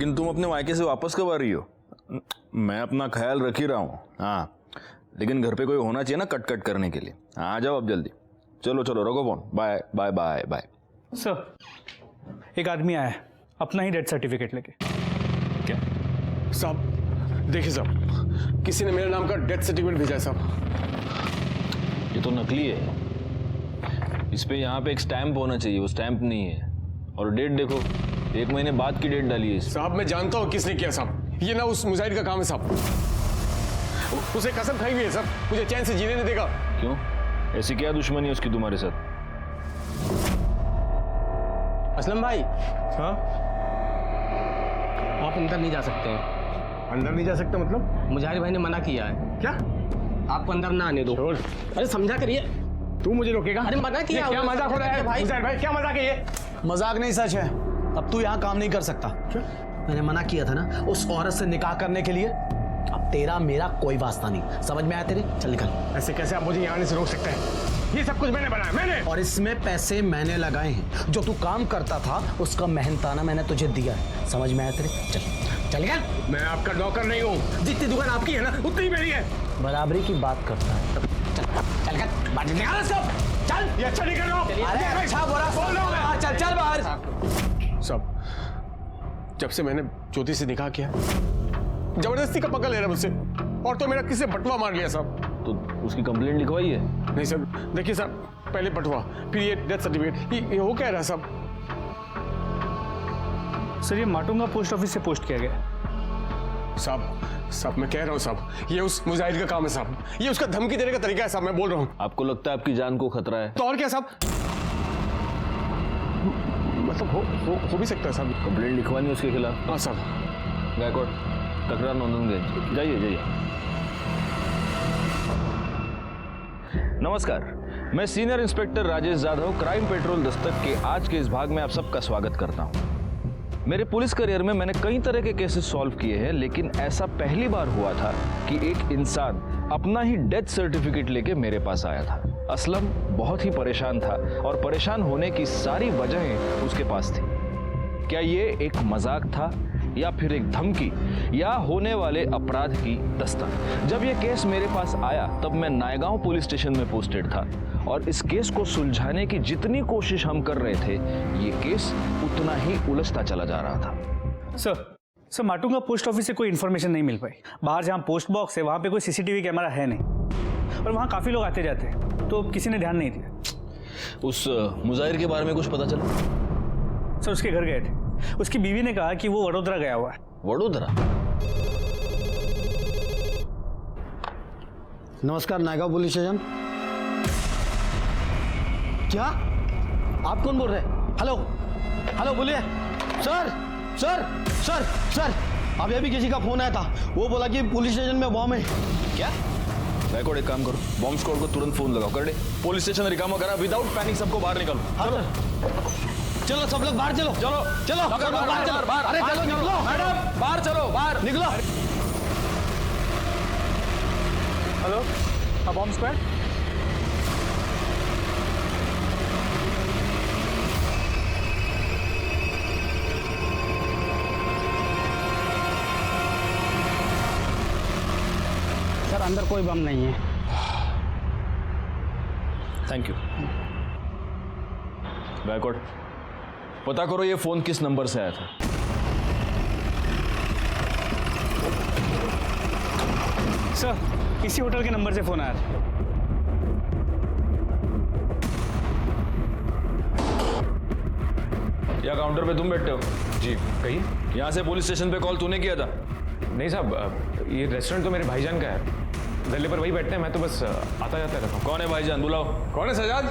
लेकिन तुम अपने मायके से वापस कब आ रही हो? मैं अपना ख्याल रख ही रहा हूँ। हाँ, लेकिन घर पे कोई होना चाहिए ना कट कट करने के लिए। आ जाओ अब जल्दी। चलो चलो, रखो phone. Bye bye bye bye. Sir, एक आदमी आया है अपना ही डेथ सर्टिफिकेट लेके। क्या साहब देखिए साहब, किसी ने मेरे नाम का डेथ सर्टिफिकेट भेजा है साहब। ये तो नकली है। इस पे यहाँ पे एक स्टैंप होना चाहिए, वो स्टैंप नहीं है। और डेट देखो, 1 महीने बाद की डेट डाली है इस। साहब मैं जानता हूँ किसने किया साहब, ये ना उस मुजाहिद का काम है साहब। उसे कसम खाई हुई है साहब, मुझे चैन से जीने नहीं देगा। क्यों? ऐसी क्या दुश्मनी है उसकी तुम्हारे साथ? असलम भाई, हाँ आप अंदर नहीं जा सकते हैं। अंदर नहीं जा सकता मतलब? मुजाहिद भाई ने मना किया है, क्या? आपको अंदर ना आने दो। छोड़। अरे समझा करिए। तू मुझे रोकेगा? अरे मना किया। क्या मजाक हो रहा है भाई? मुजाहिद भाई क्या मजाक है ये? मजाक नहीं, सच है। अब तू यहाँ काम नहीं कर सकता। क्या? मैंने मना किया था ना उस औरत से निकाह करने के लिए। अब तेरा मेरा कोई वास्ता नहीं, समझ में आया तेरे? चल निकल। ऐसे कैसे आप मुझे यहाँ आने से रोक सकते हैं? ये सब कुछ मैंने बनाया, मैंने। और इसमें पैसे मैंने लगाए हैं। जो तू काम करता था उसका मेहनताना मैंने तुझे दिया है, समझ में आया तेरे? चल चल निकल। मैं आपका नौकर नहीं हूँ, जितनी दुकान आपकी है ना उतनी मेरी है। बराबरी की बात करता है। चल चल निकल, बाहर निकाल सब। चल। ये अच्छा नहीं कर रहा हूँ। अरे अच्छा बुरा बोल रहा हूँ मैं। चल चल बाहर। सब जब से मैंने ज्योति से निकाह किया, जबरदस्ती का पकड़ ले रहा मुझसे, और तो मेरा किसी बटवा मार लिया साहब। तो उसकी कंप्लेंट लिखवाई है? नहीं सर, देखिए साहब, पहले बटवा फिर ये डेथ सर्टिफिकेट, ये हो क्या रहा साहब? सर, ये माटुंगा पोस्ट ऑफिस से पोस्ट किया गया। साहब मैं कह रहा हूँ साहब, ये उस मुजाहिद का काम है साहब। ये उसका धमकी देने का तरीका है साहब, मैं बोल रहा हूँ। आपको लगता है आपकी जान को खतरा है? तो और क्या साहब? मतलब हो भी सकता है साहब। कंप्लेंट लिखवानी उसके खिलाफ? हाँ साहब। गायकवाड़, तकरार नोंदेंगे। जाइए जाइए। नमस्कार, मैं senior inspector Rajesh Jadhav, crime petrol Dastak के आज के इस भाग में आप सबका स्वागत करता हूं। मेरे पुलिस करियर में मैंने कई तरह के केसेस सॉल्व किए हैं, लेकिन ऐसा पहली बार हुआ था कि एक इंसान अपना ही डेथ सर्टिफिकेट लेके मेरे पास आया था। असलम बहुत ही परेशान था और परेशान होने की सारी वजहें उसके पास थी। क्या ये एक मजाक था या फिर एक धमकी या होने वाले अपराध की दस्तक? जब ये केस मेरे पास आया तब मैं नायगांव पुलिस स्टेशन में पोस्टेड था और इस केस को सुलझाने की जितनी कोशिश हम कर रहे थे, ये केस उतना ही उलझता चला जा रहा था। सर, माटुंगा पोस्ट ऑफिस से कोई इन्फॉर्मेशन नहीं मिल पाई। बाहर जहाँ पोस्ट बॉक्स है वहाँ पे कोई सीसीटीवी कैमरा है नहीं, और वहाँ काफ़ी लोग आते जाते हैं, तो किसी ने ध्यान नहीं दिया। उस मुजाहिर के बारे में कुछ पता चला? सर, उसके घर गए थे। उसकी बीवी ने कहा कि वो वडोदरा गया हुआ है। वडोदरा? नमस्कार, नायगांव पुलिस स्टेशन। क्या? आप कौन बोल रहे हैं? हेलो हेलो, बोलिए। सर सर सर सर, अभी अभी किसी का फोन आया था, वो बोला कि पुलिस स्टेशन में बॉम्ब है। क्या? गायकवाड़, एक काम करो, बॉम्ब स्क्वाड को तुरंत फोन लगाओ। कर दे, पुलिस स्टेशन रिकामा करा, विदाउट पैनिक सबको बाहर निकालो। चलो चलो सब लोग बाहर चलो। चलो चलो सब लोग बाहर चलो। अरे चलो निकलो मैडम, बाहर चलो, बाहर निकलो। Hello, bomb squad. सर अंदर कोई बम नहीं है। Thank you. गायकवाड़, पता करो ये फोन किस नंबर से आया था। सर, इसी होटल के नंबर से फोन आया था। या काउंटर पे तुम बैठते हो? जी कहिए। यहाँ से पुलिस स्टेशन पे कॉल तूने किया था? नहीं साहब, ये रेस्टोरेंट तो मेरे भाईजान का है, गले पर वही बैठते हैं, मैं तो बस आता जाता रहता हूँ। कौन है भाईजान? बुलाओ। कौन है सजाद?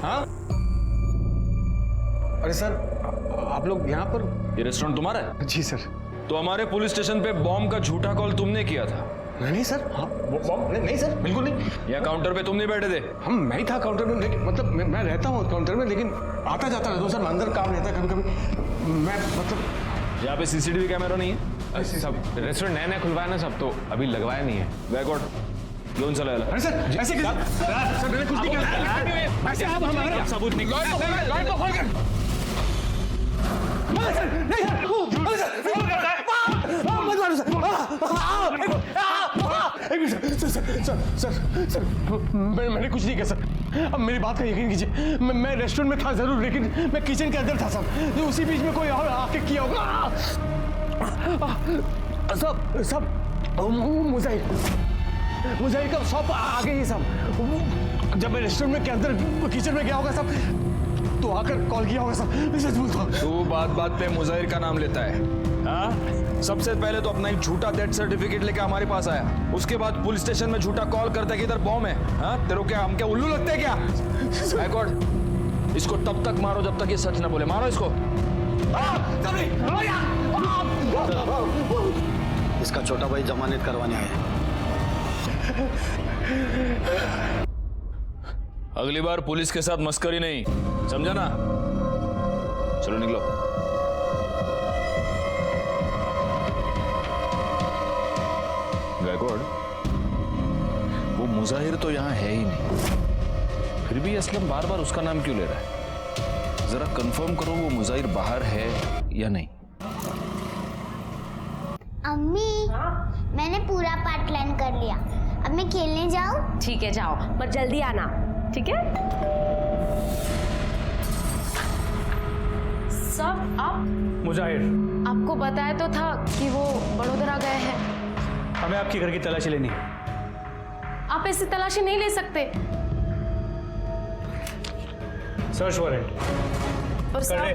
हाँ? अरे सर, आप लोग यहाँ पर? ये रेस्टोरेंट तुम्हारा है? जी सर। तो हमारे पुलिस स्टेशन पे बॉम्ब का झूठा कॉल तुमने किया था? नहीं सर, हाँ नहीं सर, बिल्कुल नहीं। यहाँ काउंटर पे तुम नहीं बैठे थे? हम मैं ही था काउंटर में, लेकिन मतलब मैं रहता हूँ काउंटर में, लेकिन आता जाता रहता हूँ सर, अंदर काम रहता है कभी कभी। मैं मतलब यहाँ पे सीसीटीवी कैमरा नहीं है? सब रेस्टोरेंट नया खुलवाया ना सब, तो अभी लगवाया नहीं है। गायकवाड़, लोन चला। अरे सर ऐसे कैसे? सर मैंने कुछ नहीं किया। ऐसे आप हमारा सबूत निकालो। सर मैंने कुछ नहीं किया सर। अब मेरी बात का यकीन कीजिए, मैं रेस्टोरेंट में था जरूर, लेकिन मैं किचन के अंदर था सर। उसी बीच में कोई और आके किया होगा। सब मुजाहिर का शॉप आगे ही सब। जब मैं रेस्टोरेंट के अंदर किचन में गया होगा सब, तो आकर कॉल किया होगा सब। मैं सच बोलता हूँ। तू बात बात पे मुजाहिर का नाम लेता है, हाँ? सबसे पहले तो अपना एक झूठा डेथ सर्टिफिकेट लेके हमारे पास आया, उसके बाद पुलिस स्टेशन में झूठा कॉल करता है कि इधर बॉम्ब है। हाँ, तेरे क्या हम क्या उल्लू लगते हैं क्या? बैकवर्ड, इसको तब तक मारो जब तक ये सच ना बोले। मारो इसको। इसका छोटा भाई जमानत करवाने आया है। अगली बार पुलिस के साथ मस्करी नहीं, समझा ना? चलो निकलो। गायकवाड़, वो मुजाहिर तो यहाँ है ही नहीं, फिर भी असलम बार बार उसका नाम क्यों ले रहा है? जरा कंफर्म करो वो मुजाहिर बाहर है या नहीं। अम्मी, मैंने पूरा पार्ट प्लान कर लिया। अब मैं खेलने जाऊँ? ठीक है जाओ, पर जल्दी आना, ठीक है? सब आप मुजाहिर, आपको बताया तो था कि वो बड़ोदरा गए हैं। हमें आपके घर की तलाशी लेनी है। आप ऐसी तलाशी नहीं ले सकते। सर्च वारंट और कर सब ले।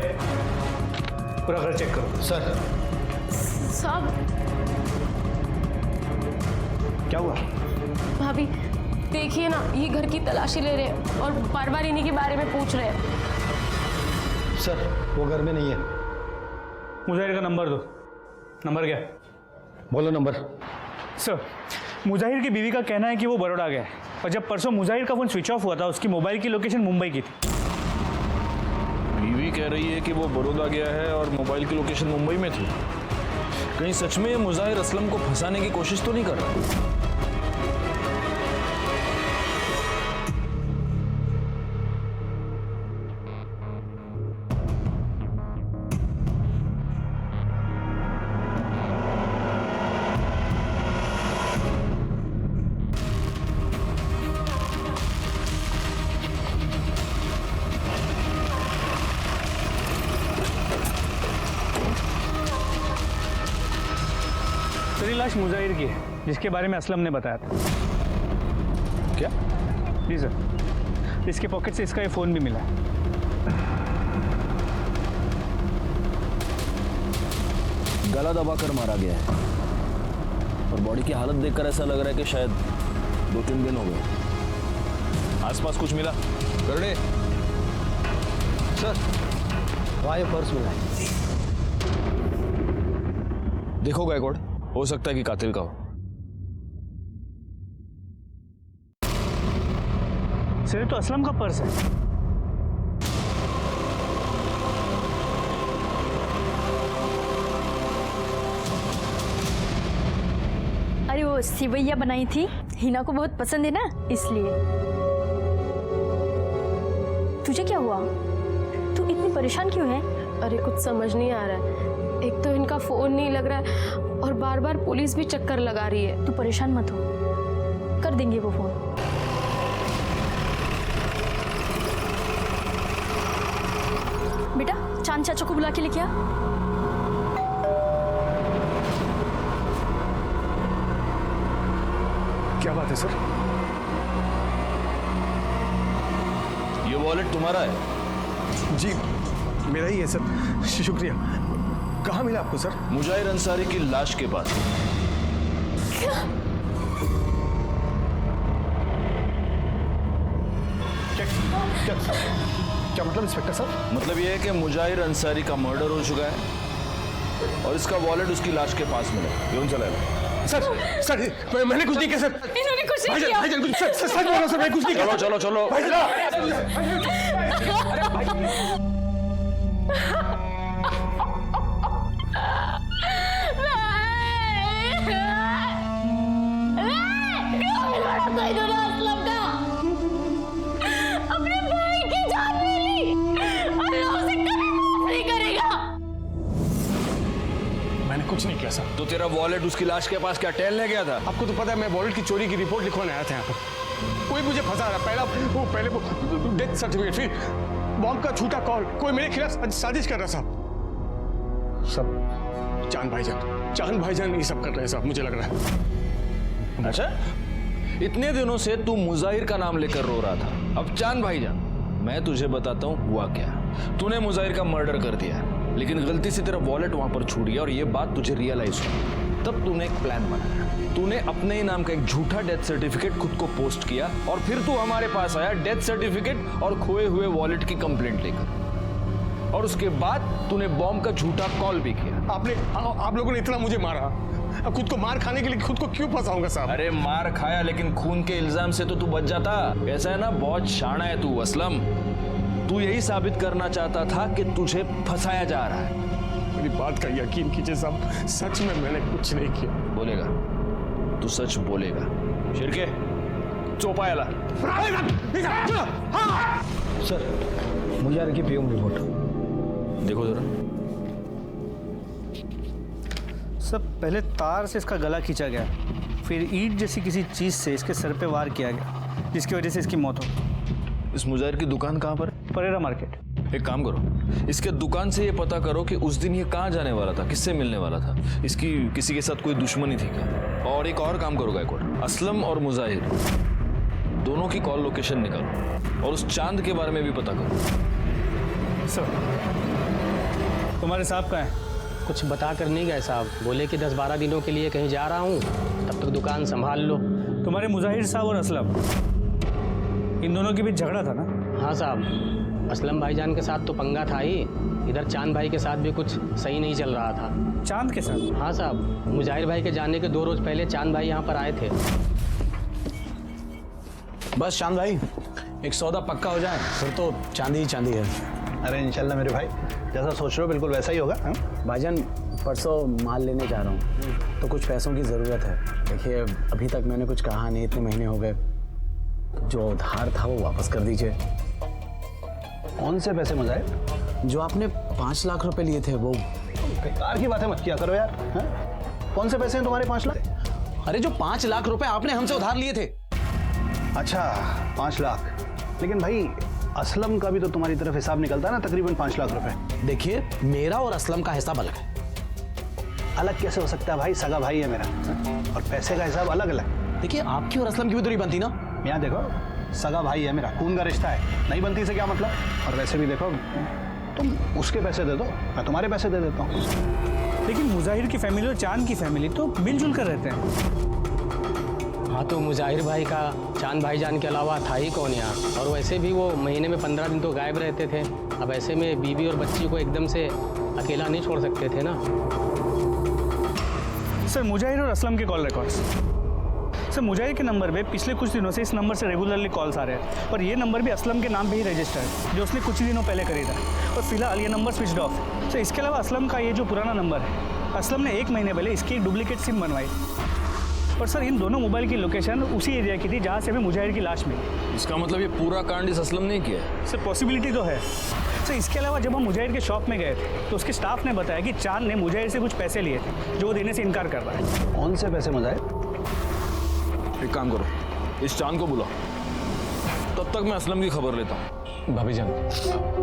पूरा घर चेक करो। सर सब क्या हुआ? भाभी देखिए ना, ये घर की तलाशी ले रहे हैं और बार बार इन्हीं के बारे में पूछ रहे हैं। सर वो घर में नहीं है। मुजाहिर का नंबर दो। नंबर क्या? बोलो नंबर। सर, मुजाहिर की बीवी का कहना है कि वो बड़ौदा गया है, और जब परसों मुजाहिर का फोन स्विच ऑफ हुआ था, उसकी मोबाइल की लोकेशन मुंबई की थी। बीवी कह रही है कि वो बड़ौदा गया है और मोबाइल की लोकेशन मुंबई में थी। कहीं सच में ये मुजाहिर असलम को फंसाने की कोशिश तो नहीं कर रहा? तेरी लाश मुजाहिर की है, जिसके बारे में असलम ने बताया था। क्या? जी सर, इसके पॉकेट से इसका ये फोन भी मिला है। गला दबाकर मारा गया है और बॉडी की हालत देखकर ऐसा लग रहा है कि शायद 2-3 दिन हो गए। आसपास कुछ मिला? करने सर वहाँ ये पर्स मिला है। देखो गायकवाड़, हो सकता है कि कातिल का हो। सर, तो असलम का पर्स है। अरे वो सिवैया बनाई थी, हिना को बहुत पसंद है ना, इसलिए। तुझे क्या हुआ? तू इतनी परेशान क्यों है? अरे कुछ समझ नहीं आ रहा है। एक तो इनका फोन नहीं लग रहा है और बार बार पुलिस भी चक्कर लगा रही है। तू परेशान मत हो, कर देंगे वो फोन। बेटा, चांद चाचा को बुला के लेके आ। क्या बात है सर? ये वॉलेट तुम्हारा है? जी मेरा ही है सर, शुक्रिया। कहाँ मिला आपको सर? मुजाहिर अंसारी की लाश के पास। क्या मतलब इंस्पेक्टर साहब? मतलब ये है कि मुजाहिर अंसारी का मर्डर हो चुका है और इसका वॉलेट उसकी लाश के पास मिला। क्यों चला? सर मैंने कुछ नहीं किया सर। इन्होंने कुछ नहीं किया। भाईजान कुछ सच बोल रहा हूं सर, मैं कुछ नहीं किया। चलो चलो चलो। अपने भाई की जान ले ली, अल्लाह उसे कभी माफ नहीं करेगा। नहीं किया साहब। तो तेरा वॉलेट उसकी लाश के पास क्या टहलने गया था? आपको तो पता है मैं वॉलेट की चोरी की रिपोर्ट लिखवाने आया था यहाँ पर। कोई मुझे फंसा रहा, पहले वो डेथ सर्टिफिकेट, फिर बॉम्ब का झूठा कॉल, कोई मेरे खिलाफ साजिश कर रहा साहब। सब चांद भाईजान ये सब कर रहे हैं साहब, मुझे लग रहा है। अच्छा, इतने दिनों से तू मुजाहिर का नाम लेकर रो रहा था, अब चांद भाईजान। मैं तुझे बताता हूँ हुआ क्या। तूने मुजाहिर का मर्डर कर दिया, लेकिन गलती से तेरा वॉलेट वहां पर छूट गया और ये बात तुझे रियलाइज हुई। तब तूने एक प्लान बनाया, तूने अपने ही नाम का एक झूठा डेथ सर्टिफिकेट खुद को पोस्ट किया और फिर तू हमारे पास आया डेथ सर्टिफिकेट और खोए हुए वॉलेट की कंप्लेंट लेकर। और उसके बाद तूने बॉम्ब का झूठा कॉल भी किया। आप लोगों ने इतना मुझे मारा, अब खुद को मार खाने के लिए खुद को क्यों फंसाऊंगा साहब? अरे मार खाया, लेकिन खून के इल्जाम से तो तू बच जाता। ऐसा है ना, बहुत शाना है तू असलम। तू यही साबित करना चाहता था कि तुझे फंसाया जा रहा है। मेरी बात का यकीन कीजिए साहब, सच में मैंने कुछ नहीं किया। बोलेगा, तू सच बोलेगा। शिरके चौपायाला। सर मुझे की पीएम रिपोर्ट देखो जरा। सब पहले तार से इसका गला खींचा गया, फिर ईंट जैसी किसी चीज से इसके सर पे वार किया गया, जिसकी वजह से इसकी मौत हो। इस मुजाहिर की दुकान कहाँ पर? परेरा मार्केट। एक काम करो, इसके दुकान से ये पता करो कि उस दिन ये कहाँ जाने वाला था, किससे मिलने वाला था, इसकी किसी के साथ कोई दुश्मनी थी क्या? और एक और काम करो गायकवाड़, असलम और मुजाहिर दोनों की कॉल लोकेशन निकालो और उस चांद के बारे में भी पता करो। सर तुम्हारे साहब कहाँ है? कुछ बता कर नहीं गए साहब, बोले कि 10-12 दिनों के लिए कहीं जा रहा हूँ, तब तक दुकान संभाल लो। तुम्हारे मुजाहिर साहब और असलम, इन दोनों के बीच झगड़ा था ना? हाँ साहब, असलम भाईजान के साथ तो पंगा था ही, इधर चांद भाई के साथ भी कुछ सही नहीं चल रहा था। चांद के साथ? हाँ साहब, मुजाहिर भाई के जाने के 2 रोज पहले चांद भाई यहाँ पर आए थे। बस चांद भाई, एक सौदा पक्का हो जाए फिर तो चांदी ही चांदी है। अरे इंशाल्लाह मेरे भाई, जैसा सोच रहे हो बिल्कुल वैसा ही होगा। भाईजान परसों माल लेने जा रहा हूँ, तो कुछ पैसों की ज़रूरत है। देखिए अभी तक मैंने कुछ कहा नहीं, इतने महीने हो गए, जो उधार था वो वापस कर दीजिए। कौन से पैसे मुजाहिर? जो आपने 5 लाख रुपए लिए थे वो। बेकार की बातें मत किया करो यार। कौन से पैसे हैं तुम्हारे 5 लाख? अरे जो 5 लाख रुपए आपने हमसे उधार लिए थे। अच्छा 5 लाख, लेकिन भाई असलम का भी तो तुम्हारी तरफ हिसाब निकलता है ना, तकरीबन 5 लाख रुपए। देखिए मेरा और असलम का हिसाब अलग है। अलग कैसे हो सकता है भाई, सगा भाई है मेरा, और पैसे का हिसाब अलग अलग। देखिए आपकी और असलम की भी तो नहीं बनती ना। यहाँ देखो, सगा भाई है मेरा, खून का रिश्ता है, नहीं बनती से क्या मतलब। और वैसे भी देखो, तुम उसके पैसे दे दो, मैं तुम्हारे पैसे दे देता हूँ। लेकिन मुजाहिर की फैमिली और चांद की फैमिली तो मिलजुल कर रहते हैं। हाँ तो मुजाहिर भाई का चांद भाईजान के अलावा था ही कौन यहाँ, और वैसे भी वो महीने में 15 दिन तो गायब रहते थे। अब ऐसे में बीवी और बच्ची को एकदम से अकेला नहीं छोड़ सकते थे ना। सर मुजाहिर और असलम के कॉल रिकॉर्ड्स। सर मुजाहिर के नंबर पे पिछले कुछ दिनों से इस नंबर से रेगुलरली कॉल्स आ रहे हैं, और ये नंबर भी असलम के नाम पे ही रजिस्टर है, जो उसने कुछ ही दिनों पहले खरीदा, और फिलहाल ये नंबर स्विच्ड ऑफ। सर इसके अलावा असलम का ये जो पुराना नंबर है, असलम ने 1 महीने पहले इसकी एक डुप्लीकेट सिम बनवाई। और सर इन दोनों मोबाइल की लोकेशन उसी एरिया की थी जहाँ से हमें मुजाहिर की लाश मिली। इसका मतलब ये पूरा कांड इस असलम ने किया है? सर पॉसिबिलिटी तो है। सर इसके अलावा जब हम मुजाहिर के शॉप में गए थे तो उसके स्टाफ ने बताया कि चांद ने मुजाहिर से कुछ पैसे लिए थे, जो वो देने से इनकार कर रहा है। कौन से पैसे मुजाहिर? एक काम करो, इस चांद को बुलाओ, तब तक मैं असलम की खबर लेता हूँ। भाभी जान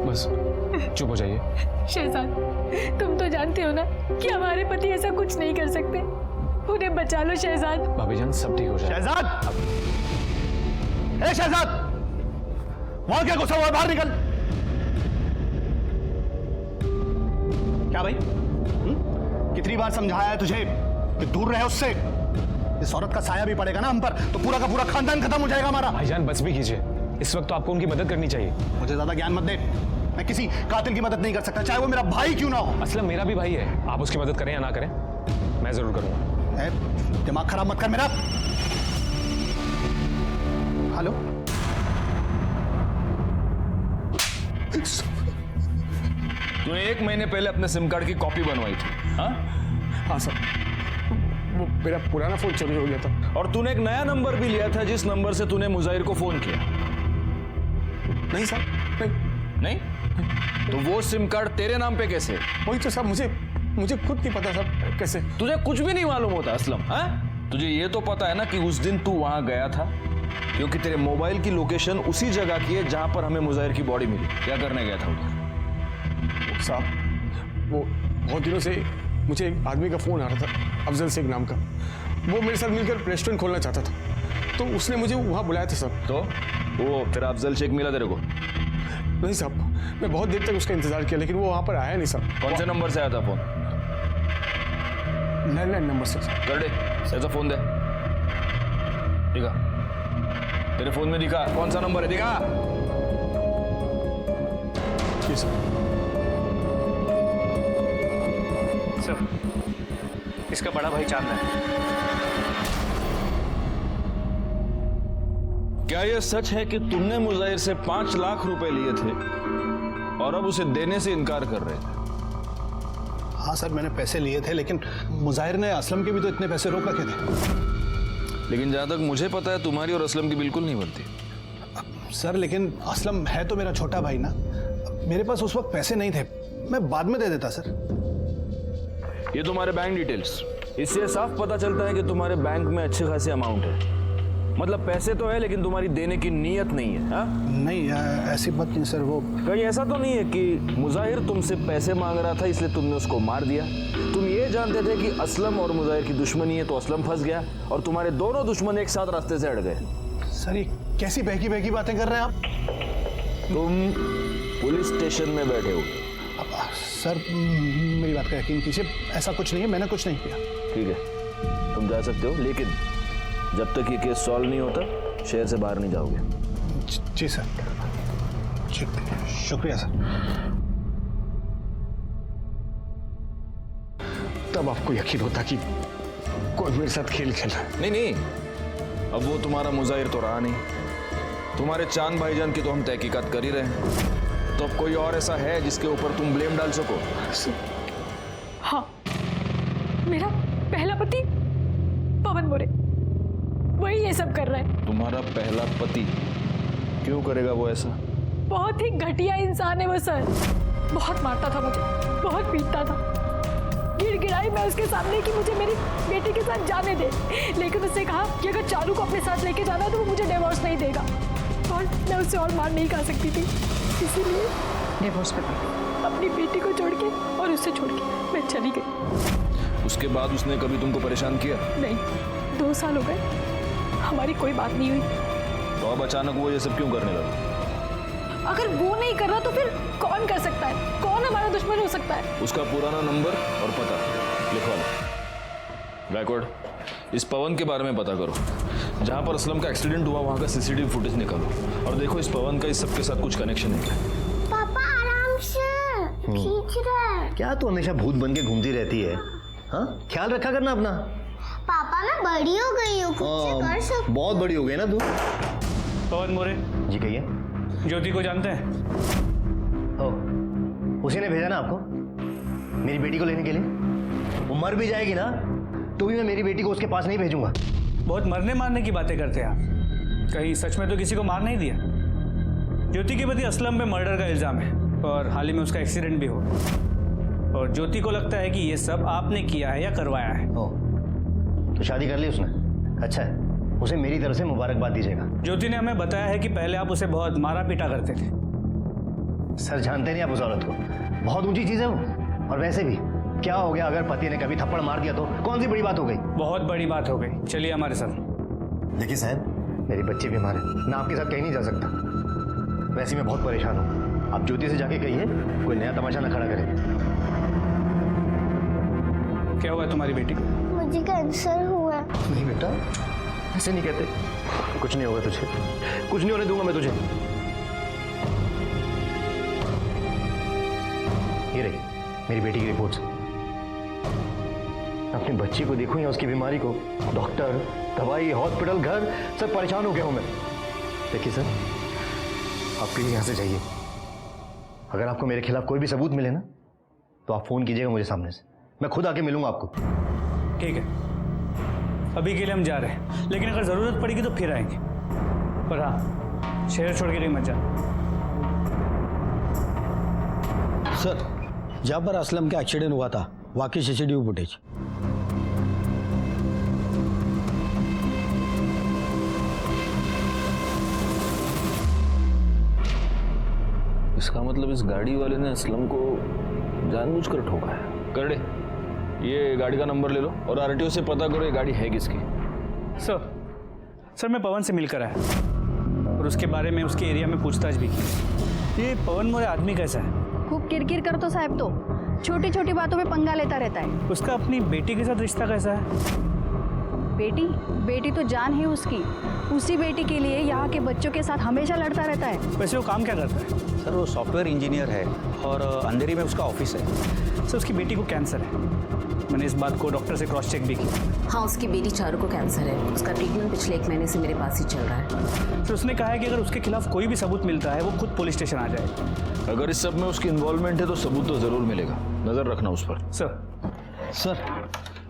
बस चुप हो जाइए। शहजाद, तुम तो जानते हो ना कि हमारे पति ऐसा कुछ नहीं कर सकते, उन्हें बचा लो शहजाद। भाभी जान सब ठीक हो जाए। शहजाद, ए शहजाद, वहां क्या गुस्सा हुआ, बाहर निकल। क्या भाई, कितनी बार समझाया है तुझे कि दूर रहे उससे। इस औरत का साया भी पड़ेगा ना हम पर, तो पूरा का पूरा खानदान खत्म हो जाएगा हमारा। भाईजान बस भी कीजिए, इस वक्त तो आपको उनकी मदद करनी चाहिए। मुझे ज्यादा ज्ञान मत दे, मैं किसी कातिल की मदद नहीं कर सकता, चाहे वो मेरा भाई क्यों ना हो। असलम मेरा भी भाई है, आप उसकी मदद करें या ना करें, मैं जरूर करूंगा। दिमाग खराब मत कर मेरा। हेलो, तूने 1 महीने पहले अपने सिम कार्ड की कॉपी बनवाई थी? हाँ सर, वो मेरा पुराना फोन चोरी हो गया था। और तूने एक नया नंबर भी लिया था, जिस नंबर से तूने मुजाहिर को फोन किया? नहीं सर, नहीं। नहीं? तो वो सिम कार्ड तेरे नाम पे कैसे? वही तो साहब, मुझे खुद नहीं पता साहब कैसे। तुझे कुछ भी नहीं मालूम होता असलम, हाँ? तुझे ये तो पता है ना कि उस दिन तू वहां गया था, क्योंकि तेरे मोबाइल की लोकेशन उसी जगह की है जहां पर हमें मुजाहिर की बॉडी मिली। क्या करने गया था उधर? साहब वो बहुत दिनों से मुझे एक आदमी का फोन आ रहा था, अफजल शेख नाम का। वो मेरे साथ मिलकर रेस्टोरेंट खोलना चाहता था, तो उसने मुझे वहां बुलाया था साहब। तो वो तेरा अफजल शेख मिला तेरे को? नहीं साहब, मैं बहुत देर तक उसका इंतजार किया, लेकिन वो वहां पर आया नहीं साहब। कौन से नंबर से आया था फोन? लैंडलाइन नंबर से। कर दे, ऐसा फोन दे। दिखा, तेरे फोन में दिखा कौन सा नंबर है, दिखा। जी सर। सर, इसका बड़ा भाई चांद है। क्या यह सच है कि तुमने मुजाहिर से 5 लाख रुपए लिए थे और अब उसे देने से इनकार कर रहे थे? हाँ सर, मैंने पैसे लिए थे, लेकिन मुजाहिर ने असलम के भी तो इतने पैसे रोक रखे थे। लेकिन जहां तक मुझे पता है तुम्हारी और असलम की बिल्कुल नहीं बनती। सर लेकिन असलम है तो मेरा छोटा भाई ना, मेरे पास उस वक्त पैसे नहीं थे, मैं बाद में दे देता सर। ये तुम्हारे बैंक डिटेल्स, इससे साफ पता चलता है कि तुम्हारे बैंक में अच्छे खासे अमाउंट है। मतलब पैसे तो है लेकिन तुम्हारी देने की नीयत नहीं है। हा? नहीं ऐसी बात नहीं सर। वो कहीं ऐसा तो नहीं है कि मुजाहिर तुमसे पैसे मांग रहा था इसलिए तुमने उसको मार दिया? तुम ये जानते थे कि असलम और मुजाहिर की दुश्मनी है तो असलम फंस गया और तुम्हारे दोनों दुश्मन एक साथ रास्ते से हट गए। सर ये कैसी बहकी बहकी बातें कर रहे हैं आप? तुम पुलिस स्टेशन में बैठे हो। सर मेरी बात का यकीन कीजिए, ऐसा कुछ नहीं है, मैंने कुछ नहीं किया। ठीक है, तुम जा सकते हो, लेकिन जब तक ये केस सॉल्व नहीं होता शहर से बाहर नहीं जाओगे। जी सर, शुक्रिया सर। तब आपको यकीन होता कि कौन मेरे साथ खेल खेल रहा है। नहीं, अब वो तुम्हारा मुजाहिर तो रहा नहीं, तुम्हारे चांद भाईजान की तो हम तहकीकात कर ही रहे हैं। तो अब कोई और ऐसा है जिसके ऊपर तुम ब्लेम डाल सको? हाँ, मेरा पहला पति पवन मोरे, वही ये सब कर रहा है। तुम्हारा पहला पति? क्यों करेगा वो ऐसा? बहुत ही घटिया इंसान है वो सर। बहुत मारता था मुझे, बहुत पीटता था। गिड़गिड़ाई मैं उसके सामने कि मुझे मेरी बेटी के साथ जाने दे, लेकिन उसने कहा कि अगर चालू को अपने साथ लेके जाना तो वो मुझे डिवोर्स नहीं देगा, और मैं उससे और मार नहीं खा सकती थी, इसीलिए डिवोर्स पेपर अपनी बेटी को छोड़ के और उससे छोड़ के मैं चली गई। उसके बाद उसने कभी तुमको परेशान किया? नहीं, 2 साल हो गए, हमारी कोई बात नहीं हुई। तो अब अचानक वो ये सब क्यों करने लगा? अगर वो नहीं कर रहा तो फिर कौन कर सकता है? कौन हमारा दुश्मन हो सकता है? उसका पुराना नंबर और पता लिखवा लो। गायकवाड़, इस पवन के बारे में पता करो। जहां पर असलम का एक्सीडेंट हुआ वहां का सीसीटीवी फुटेज निकालो और देखो इस पवन का इस सब के साथ कुछ कनेक्शन है क्या। पापा आराम से, खींच रहा है। क्या तू हमेशा भूत बन के घूमती रहती है? हाँ, ख्याल रखा करना अपना। पापा मैं बड़ी हो गई हूँ, खुद से कर सकती। बहुत बड़ी हो गई ना तू। पवन मोरे जी कहिए। ज्योति को जानते हैं? उसी ने भेजा ना आपको मेरी बेटी को लेने के लिए? वो मर भी जाएगी ना तो भी मैं मेरी बेटी को उसके पास नहीं भेजूंगा। बहुत मरने मारने की बातें करते हैं आप। कहीं सच में तो किसी को मार नहीं दिया? ज्योति के पति असलम पे मर्डर का इल्जाम है और हाल ही में उसका एक्सीडेंट भी हुआ, और ज्योति को लगता है कि ये सब आपने किया है या करवाया है। तो शादी कर ली उसने? अच्छा है, उसे मेरी तरफ से मुबारकबाद दीजिएगा। ज्योति ने हमें बताया है कि पहले आप उसे बहुत मारा पीटा करते थे। सर जानते नहीं आप उस औरत को, बहुत ऊंची चीज है वो। और वैसे भी क्या हो गया अगर पति ने कभी थप्पड़ मार दिया तो कौन सी बड़ी बात हो गई? बहुत बड़ी बात हो गई। चलिए हमारे साथ। देखिए साहब, मेरी बच्ची बीमार है, मैं आपके साथ कहीं नहीं जा सकता। वैसे मैं बहुत परेशान हूँ, आप ज्योति से जाके कहिए कोई नया तमाशा ना खड़ा करे। क्या हुआ तुम्हारी बेटी को? मुझे कैंसर हुआ। नहीं बेटा, ऐसे नहीं कहते। कुछ नहीं होगा तुझे, कुछ नहीं होने दूंगा मैं तुझे। ये रही मेरी बेटी की रिपोर्ट्स। अपनी बच्ची को देखूं या उसकी बीमारी को, डॉक्टर, दवाई, हॉस्पिटल, घर, सब परेशान हो गया हूं मैं। देखिए सर, आप प्लीज यहां से जाइए। अगर आपको मेरे खिलाफ कोई भी सबूत मिले ना तो आप फोन कीजिएगा मुझे सामने से, मैं खुद आके मिलूंगा आपको। ठीक है, अभी के लिए हम जा रहे हैं, लेकिन अगर जरूरत पड़ेगी तो फिर आएंगे। पर हाँ, शहर छोड़ के नहीं मत जाना। सर, जहाँ पर असलम का एक्सीडेंट हुआ था वाकई सीसीटीवी फुटेज। इसका मतलब इस गाड़ी वाले ने असलम को जानबूझकर ठोका है। करड़े, ये गाड़ी का नंबर ले लो और आरटीओ से पता करो ये गाड़ी है किसकी। सर मैं पवन से मिलकर आया और उसके बारे में उसके एरिया में पूछताछ भी की। ये पवन मोरे आदमी कैसा है? खूब किरकिर करतो साहब, तो छोटी छोटी बातों में पंगा लेता रहता है। उसका अपनी बेटी के साथ रिश्ता कैसा है? बेटी तो जान है उसकी। उसी बेटी के लिए यहाँ के बच्चों के साथ हमेशा लड़ता रहता है। वैसे वो काम क्या करता है? सर वो सॉफ्टवेयर इंजीनियर है और अंधेरी में उसका ऑफिस है। सर उसकी बेटी को कैंसर है। मैंने इस बात को डॉक्टर से क्रॉस चेक भी किया। हाँ, उसकी बेटी चारू को कैंसर है। उसका ट्रीटमेंट पिछले 1 महीने से मेरे पास ही चल रहा है। तो उसने कहा है कि अगर उसके खिलाफ कोई भी सबूत मिलता है वो खुद पुलिस स्टेशन आ जाए। अगर इस सब में उसकी इन्वॉल्वमेंट है तो सबूत तो जरूर मिलेगा, नजर रखना उस पर। सर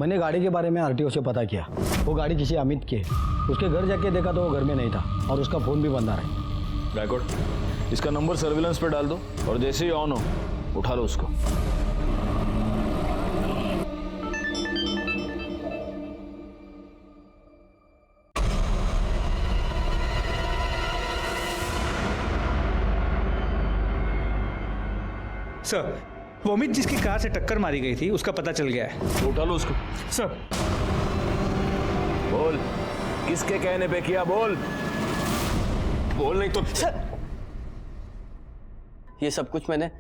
मैंने गाड़ी के बारे में आरटीओ से पता किया। वो गाड़ी किसी अमित की है। उसके घर जाके देखा तो वो घर में नहीं था और उसका फ़ोन भी बंद आ रहा है। गायकवाड़, इसका नंबर सर्विलेंस पे डाल दो और जैसे ही ऑन हो उठा लो उसको। सर वो अमित जिसकी कार से टक्कर मारी गई थी उसका पता चल गया है। तो उठा लो उसको। सर बोल, किसके कहने पे किया? बोल नहीं तो। सर ये सब कुछ मैंने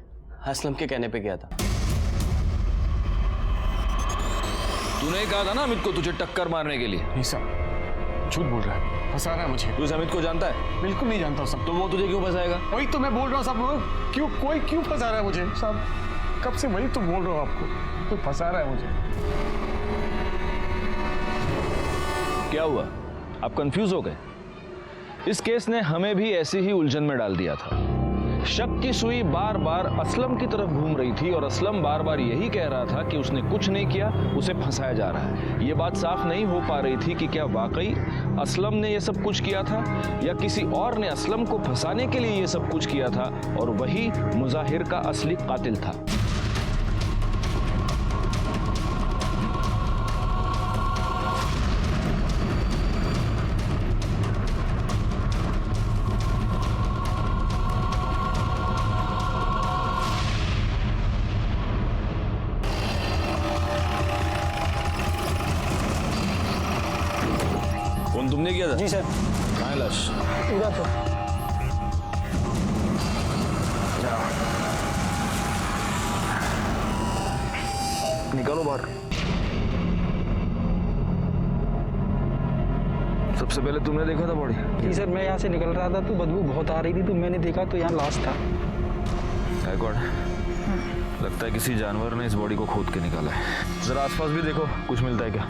असलम के कहने पे किया था। तूने ही कहा था ना अमित को तुझे टक्कर मारने के लिए। नहीं साहब, झूठ बोल रहा है, फंसा रहा है मुझे। तू इस अमित को जानता है? बिल्कुल नहीं जानता साहब। तो वो तुझे क्यों फंसाएगा? वही तो मैं बोल रहा हूँ साहब। कोई क्यों फंसा रहा है मुझे साहब? कब से वही तो बोल रहा हूँ आपको, कोई फंसा रहा है मुझे। क्या हुआ, आप कंफ्यूज हो गए? इस केस ने हमें भी ऐसी ही उलझन में डाल दिया था। शक की सुई बार बार असलम की तरफ घूम रही थी और असलम बार बार यही कह रहा था कि उसने कुछ नहीं किया, उसे फंसाया जा रहा है। ये बात साफ नहीं हो पा रही थी कि क्या वाकई असलम ने ये सब कुछ किया था या किसी और ने असलम को फंसाने के लिए ये सब कुछ किया था और वही मुजाहिर का असली कातिल था। फोन तुमने किया था? जी सर। कहाँ है लाश? इधर तो। निकालो बाहर। सबसे पहले तुमने देखा था बॉडी? जी सर, मैं यहाँ से निकल रहा था तो बदबू बहुत आ रही थी तो मैंने देखा तो यहाँ लाश था। गायकवाड़, लगता है किसी जानवर ने इस बॉडी को खोद के निकाला है। जरा आसपास भी देखो, कुछ मिलता है क्या?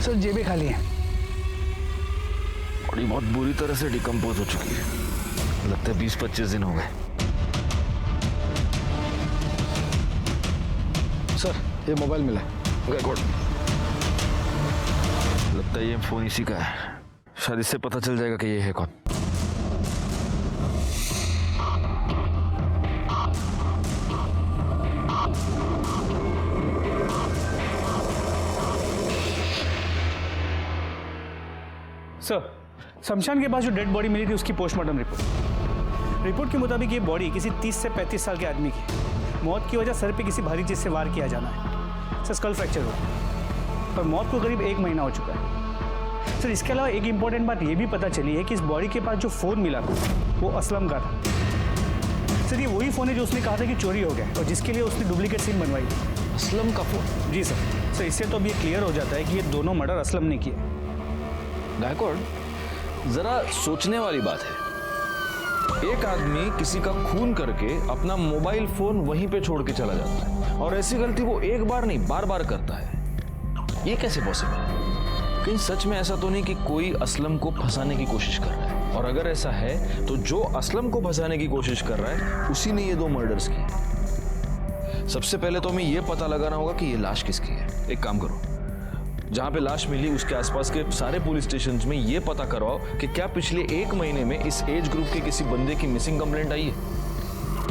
सर जेबें खाली हैं। बॉडी बहुत बुरी तरह से डिकम्पोज हो चुकी है। लगता है 20-25 दिन हो गए। सर ये मोबाइल मिला। गायकवाड़, लगता है ये फोन इसी का है। शायद इससे पता चल जाएगा कि ये है कौन। सर शमशान के पास जो डेड बॉडी मिली थी उसकी पोस्टमार्टम रिपोर्ट के मुताबिक ये बॉडी किसी 30 से 35 साल के आदमी की। मौत की वजह सर पे किसी भारी चीज से वार किया जाना है। सर स्कल फ्रैक्चर हुआ और मौत को करीब 1 महीना हो चुका है। सर इसके अलावा एक इंपॉर्टेंट बात ये भी पता चली है कि इस बॉडी के पास जो फ़ोन मिला था वो असलम का था। सर ये वही फ़ोन है जो उसने कहा था कि चोरी हो गया और जिसके लिए उसने डुप्लीकेट सिम बनवाई थी। असलम का फोन? जी सर इससे तो अब ये क्लियर हो जाता है कि ये दोनों मर्डर असलम ने किए। गायकवाड़, जरा सोचने वाली बात है। एक आदमी किसी का खून करके अपना मोबाइल फोन वहीं पे छोड़ के चला जाता है और ऐसी गलती वो एक बार नहीं बार बार करता है। ये कैसे पॉसिबल है? कहीं सच में ऐसा तो नहीं कि कोई असलम को फंसाने की कोशिश कर रहा है? और अगर ऐसा है तो जो असलम को फंसाने की कोशिश कर रहा है उसी ने ये 2 मर्डर्स किए। सबसे पहले तो हमें ये पता लगाना होगा कि ये लाश किसकी है। एक काम करो, जहां पे लाश मिली उसके आसपास के सारे पुलिस स्टेशन में ये पता करवाओ कि क्या पिछले 1 महीने में इस एज ग्रुप के किसी बंदे की मिसिंग कंप्लेंट आई है।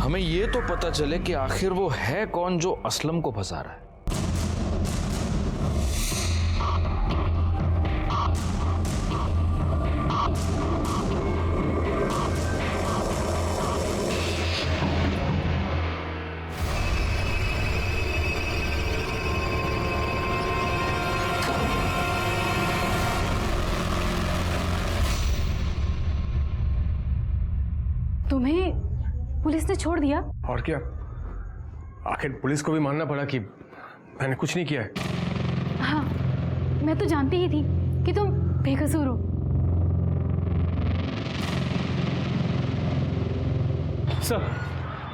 हमें ये तो पता चले कि आखिर वो है कौन जो असलम को फंसा रहा है। तुम्हें पुलिस ने छोड़ दिया? और क्या, आखिर पुलिस को भी मानना पड़ा कि मैंने कुछ नहीं किया है। हाँ, मैं तो जानती ही थी कि तुम बेकसूर हो। सर,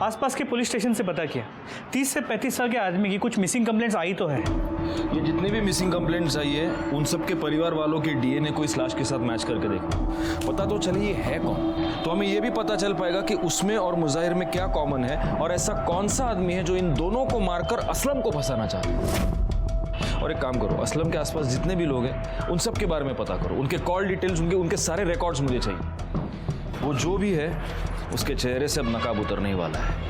आसपास के पुलिस स्टेशन से पता किया, 30 से 35 साल के आदमी की कुछ मिसिंग कंप्लेंट्स आई तो है। ये जितनी भी मिसिंग कंप्लेंट्स आई है उन सब के परिवार वालों के डीएनए को इस लाश के साथ मैच करके देखो, पता तो चले ये है कौन। तो हमें ये भी पता चल पाएगा कि उसमें और मुजाहिर में क्या कॉमन है और ऐसा कौन सा आदमी है जो इन दोनों को मारकर असलम को फंसाना चाहता है। और एक काम करो, असलम के आसपास जितने भी लोग हैं उन सब के बारे में पता करो, उनके कॉल डिटेल्स, उनके सारे रिकॉर्ड्स मुझे चाहिए। वो जो भी है उसके चेहरे से अब नकाब उतरने ही वाला है।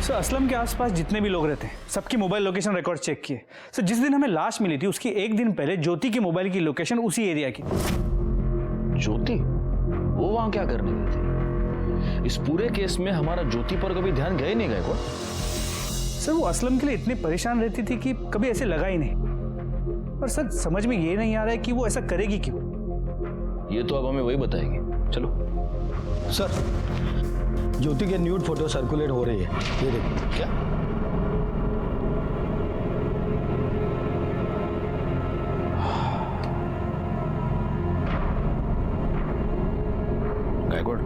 सर, असलम के आसपास जितने भी लोग रहते हैं सबकी मोबाइल लोकेशन रिकॉर्ड चेक किए। सर, जिस दिन हमें लाश मिली थी उसकी 1 दिन पहले ज्योति की मोबाइल की लोकेशन उसी एरिया की। ज्योति? वो वहां क्या करने गई थी? इस पूरे केस में हमारा ज्योति पर कभी ध्यान गए नहीं गए को? सर, वो असलम के लिए इतनी परेशान रहती थी कि कभी ऐसे लगा ही नहीं। और सर, समझ में ये नहीं आ रहा है कि वो ऐसा करेगी क्यों। ये तो अब हमें वही बताएगी। चलो। सर, ज्योति के न्यूड फोटो सर्कुलेट हो रही है, ये देखो। क्या? गायकवाड़,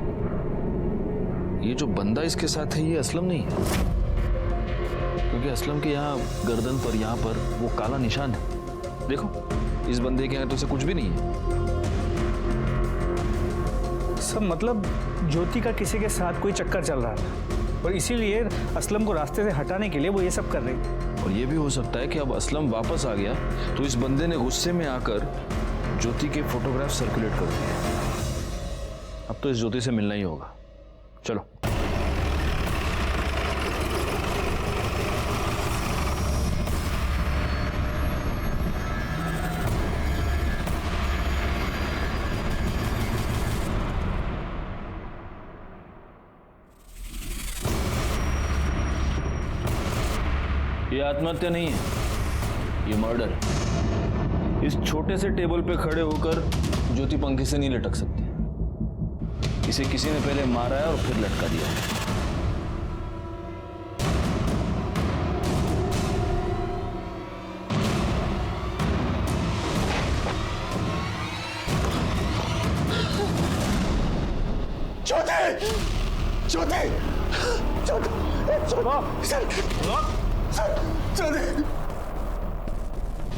ये जो बंदा इसके साथ है ये असलम नहीं है, क्योंकि असलम के यहाँ गर्दन पर, यहाँ पर वो काला निशान है। देखो, इस बंदे के यहाँ तो से कुछ भी नहीं है। सब मतलब ज्योति का किसी के साथ कोई चक्कर चल रहा था और इसीलिए असलम को रास्ते से हटाने के लिए वो ये सब कर रही थी। और ये भी हो सकता है कि अब असलम वापस आ गया तो इस बंदे ने गुस्से में आकर ज्योति के फोटोग्राफ सर्कुलेट कर दिए। अब तो इस ज्योति से मिलना ही होगा। चलो। ये आत्महत्या नहीं है, ये मर्डर है। इस छोटे से टेबल पे खड़े होकर ज्योति पंखे से नहीं लटक सकती। इसे किसी ने पहले मारा है और फिर लटका दिया है।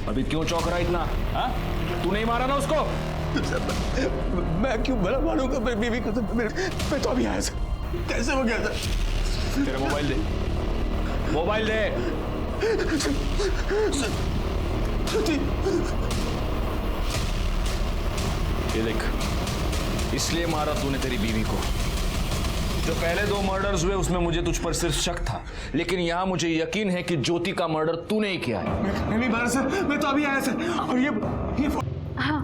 अभी क्यों चौंक रहा इतना? हाँ? तू नहीं मारा ना उसको? मैं क्यों भला मारूंगा मेरी बीवी को? मैं तो अभी आया सर। कैसे हो गया सर? तेरा मोबाइल दे, मोबाइल दे। ये देख, इसलिए मारा तूने तेरी बीवी को। जो पहले 2 मर्डर्स हुए उसमें मुझे तुझ पर सिर्फ शक था, लेकिन यहां मुझे यकीन है कि ज्योति का मर्डर तूने ही किया है। मैं नहीं मारा सर, मैं तो अभी आया सर। और ये हाँ,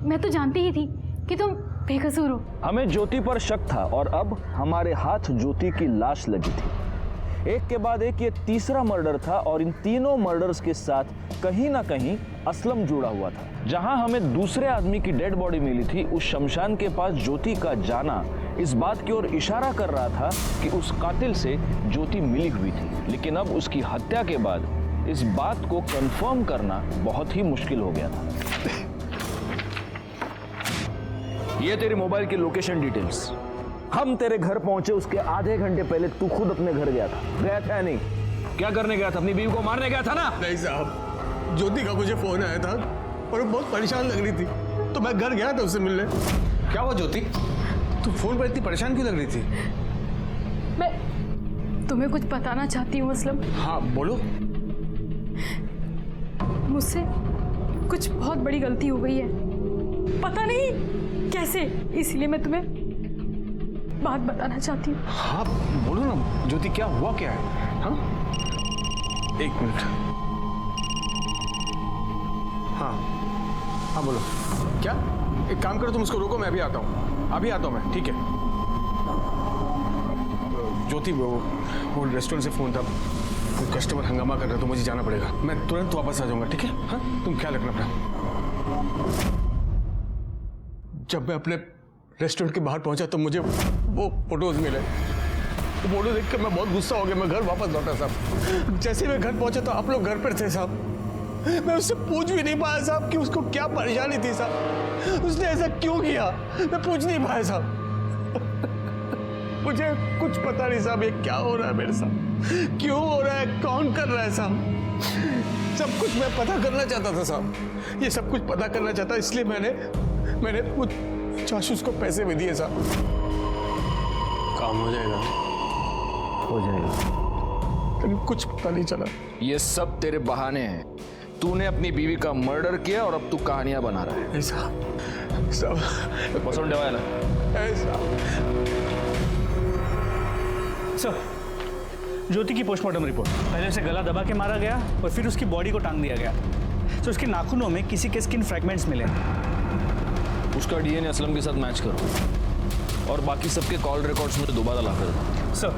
मैं तो जानती ही थी कि तुम बेकसूर हो। हमें ज्योति पर शक था और अब हमारे हाथ ज्योति की लाश लगी थी। एक के बाद एक ये तीसरा मर्डर था और इन तीनों मर्डर्स के साथ कहीं ना कहीं असलम जुड़ा हुआ था। जहां हमें दूसरे आदमी की डेड बॉडी मिली थी, उस शमशान के पास ज्योति का जाना इस बात की ओर इशारा कर रहा था कि उस कातिल से ज्योति मिली हुई थी। लेकिन अब उसकी हत्या के बाद इस बात को कंफर्म करना बहुत ही मुश्किल हो गया था। ये तेरी मोबाइल की लोकेशन डिटेल्स। हम तेरे घर पहुंचे उसके आधे घंटे पहले तू खुद अपने घर गया था या नहीं? क्या करने गया था? अपनी बीवी को मारने गया था ना? नहीं साहब, ज्योति का मुझे फोन आया था और वो बहुत परेशान लग रही थी, तो मैं घर गया था उससे मिलने। क्या हुआ ज्योति, तू फोन पर इतनी परेशान क्यों लग रही थी? मैं तुम्हें कुछ बताना चाहती हूँ असलम। हाँ बोलो। मुझसे कुछ बहुत बड़ी गलती हो गई है, पता नहीं कैसे, इसलिए मैं तुम्हें बात बताना चाहती हूँ। हाँ बोलो ना ज्योति, क्या हुआ क्या है? हाँ एक मिनट। हाँ हाँ बोलो। क्या? एक काम करो, तुम उसको रोको, मैं अभी आता हूँ, अभी आता हूँ मैं, ठीक है? ज्योति वो रेस्टोरेंट से फोन था, कोई कस्टमर हंगामा कर रहा है तो मुझे जाना पड़ेगा, मैं तुरंत वापस आ जाऊंगा, ठीक है? हाँ तुम ख्याल रखना अपना। जब मैं अपने रेस्टोरेंट के बाहर पहुंचा तो मुझे वो फोटोज मिले। वो फोटो देख कर मैं बहुत गुस्सा हो गया, मैं घर वापस लौटा साहब। जैसे मैं घर पहुंचा तो आप लोग घर पर थे साहब। मैं उससे पूछ भी नहीं पाया साहब कि उसको क्या परेशानी थी साहब, उसने ऐसा क्यों किया, मैं पूछ नहीं पाया साहब। मुझे कुछ पता नहीं साहब, ये क्या हो रहा है मेरे साथ, क्यों हो रहा है, कौन कर रहा है साहब। सब कुछ मैं पता करना चाहता था साहब, ये सब कुछ पता करना चाहता, इसलिए मैंने वो जासूस को पैसे भी दिए साहब। काम हो जाएगा? हो जाएगा, लेकिन कुछ पता नहीं चला। ये सब तेरे बहाने हैं। तूने अपनी बीवी का मर्डर किया और अब तू कहानियां बना रहा है। सब पसंद है सर, ज्योति की पोस्टमार्टम रिपोर्ट। पहले उसे गला दबा के मारा गया और फिर उसकी बॉडी को टांग दिया गया। तो उसके नाखूनों में किसी के स्किन फ्रैगमेंट्स मिले। उसका डीएनए असलम के साथ मैच करो और बाकी सबके कॉल रिकॉर्ड्स में दोबारा ला कर दो। सर,